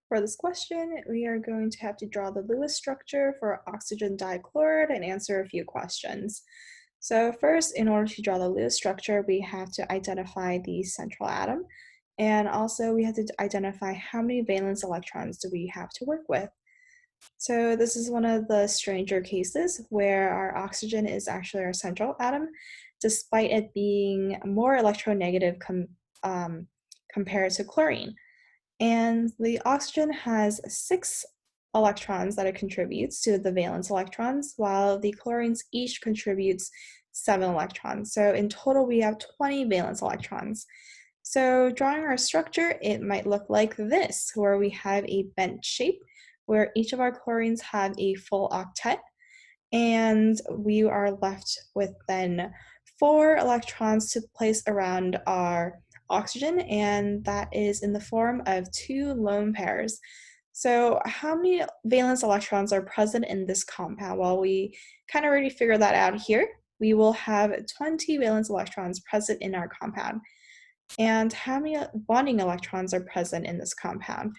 For this question, we are going to have to draw the Lewis structure for oxygen dichloride and answer a few questions. So first, in order to draw the Lewis structure, we have to identify the central atom, and also we have to identify how many valence electrons do we have to work with. So this is one of the stranger cases where our oxygen is actually our central atom, despite it being more electronegative compared to chlorine. And the oxygen has 6 electrons that it contributes to the valence electrons, while the chlorines each contributes 7 electrons. So in total, we have 20 valence electrons. So drawing our structure, it might look like this, where we have a bent shape, where each of our chlorines have a full octet, and we are left with then 4 electrons to place around our oxygen, and that is in the form of 2 lone pairs. So how many valence electrons are present in this compound? Well, we kind of already figured that out here. We will have 20 valence electrons present in our compound. And how many bonding electrons are present in this compound?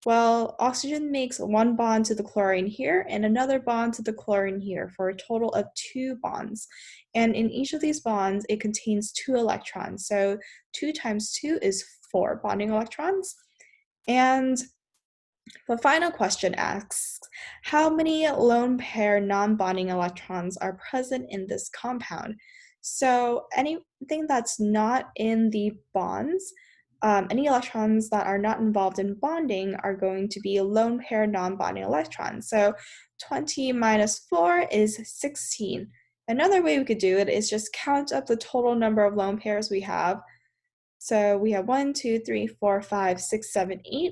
Well, oxygen makes one bond to the chlorine here and another bond to the chlorine here for a total of 2 bonds. And in each of these bonds, it contains 2 electrons. So 2 times 2 is 4 bonding electrons. And the final question asks, how many lone pair non-bonding electrons are present in this compound? So anything that's not in the bonds, any electrons that are not involved in bonding are going to be lone pair non-bonding electrons. So 20 minus 4 is 16. Another way we could do it is just count up the total number of lone pairs we have. So we have 1, 2, 3, 4, 5, 6, 7, 8.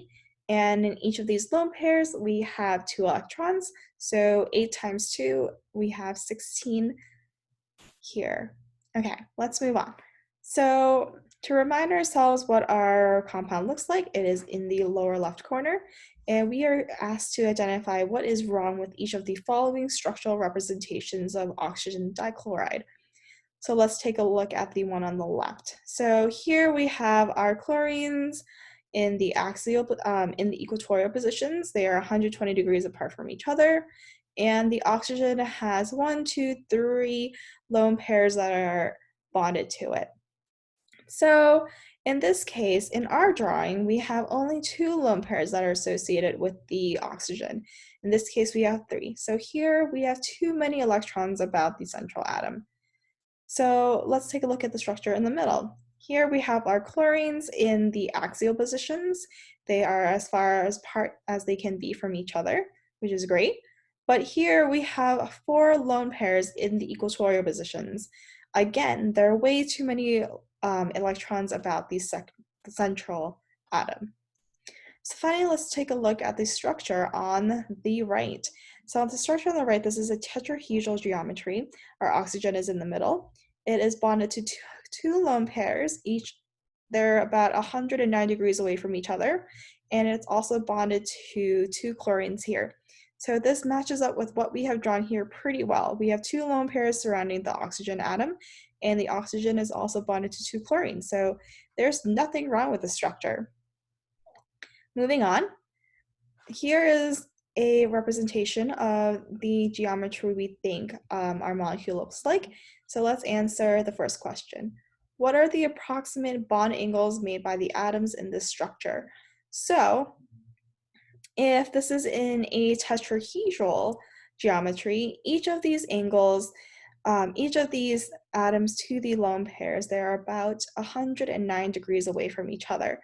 And in each of these lone pairs, we have 2 electrons. So 8 times 2, we have 16 here. Okay, let's move on. So to remind ourselves what our compound looks like, it is in the lower left corner, and we are asked to identify what is wrong with each of the following structural representations of oxygen dichloride. So let's take a look at the one on the left. So here we have our chlorines in the equatorial positions. They are 120 degrees apart from each other. And the oxygen has 1, 2, 3 lone pairs that are bonded to it. So in this case, in our drawing, we have only 2 lone pairs that are associated with the oxygen. In this case, we have 3. So here we have too many electrons about the central atom. So let's take a look at the structure in the middle. Here we have our chlorines in the axial positions. They are as far apart as they can be from each other, which is great. But here we have 4 lone pairs in the equatorial positions. Again, there are way too many electrons about the central atom. So finally, let's take a look at the structure on the right. So the structure on the right, this is a tetrahedral geometry. Our oxygen is in the middle. It is bonded to two lone pairs, they're about 109 degrees away from each other, and it's also bonded to 2 chlorines here. So this matches up with what we have drawn here pretty well. We have 2 lone pairs surrounding the oxygen atom, and the oxygen is also bonded to 2 chlorines. So there's nothing wrong with the structure. Moving on, here is a representation of the geometry we think our molecule looks like. So let's answer the first question. What are the approximate bond angles made by the atoms in this structure? So if this is in a tetrahedral geometry, each of these angles, each of these atoms to the lone pairs, they're about 109 degrees away from each other.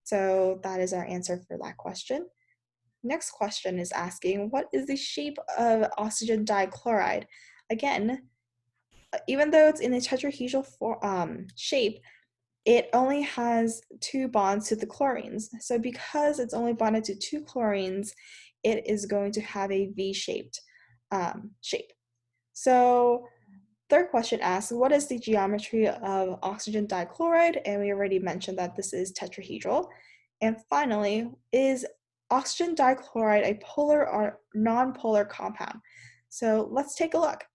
So that is our answer for that question. Next question is asking, what is the shape of oxygen dichloride? Again, even though it's in a tetrahedral shape, it only has 2 bonds to the chlorines. So because it's only bonded to 2 chlorines, it is going to have a V-shaped shape. So third question asks, what is the geometry of oxygen dichloride? And we already mentioned that this is tetrahedral. And finally, is oxygen dichloride a polar or non-polar compound? So let's take a look.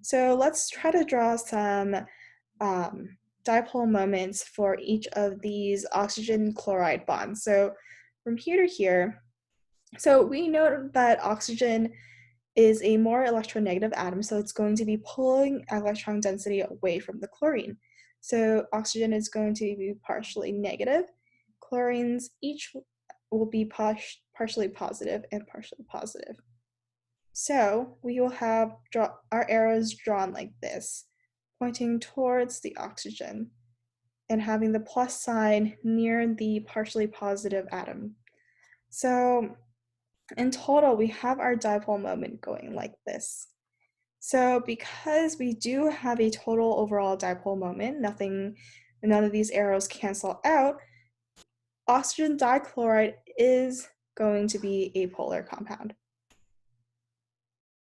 So let's try to draw some dipole moments for each of these oxygen chloride bonds. So from here to here, So we know that oxygen is a more electronegative atom, so it's going to be pulling electron density away from the chlorine. So oxygen is going to be partially negative. Chlorines each will be partially positive and partially positive. So we will have our arrows drawn like this, pointing towards the oxygen and having the plus sign near the partially positive atom. So in total, we have our dipole moment going like this. So because we do have a total overall dipole moment, none of these arrows cancel out, oxygen dichloride is going to be a polar compound.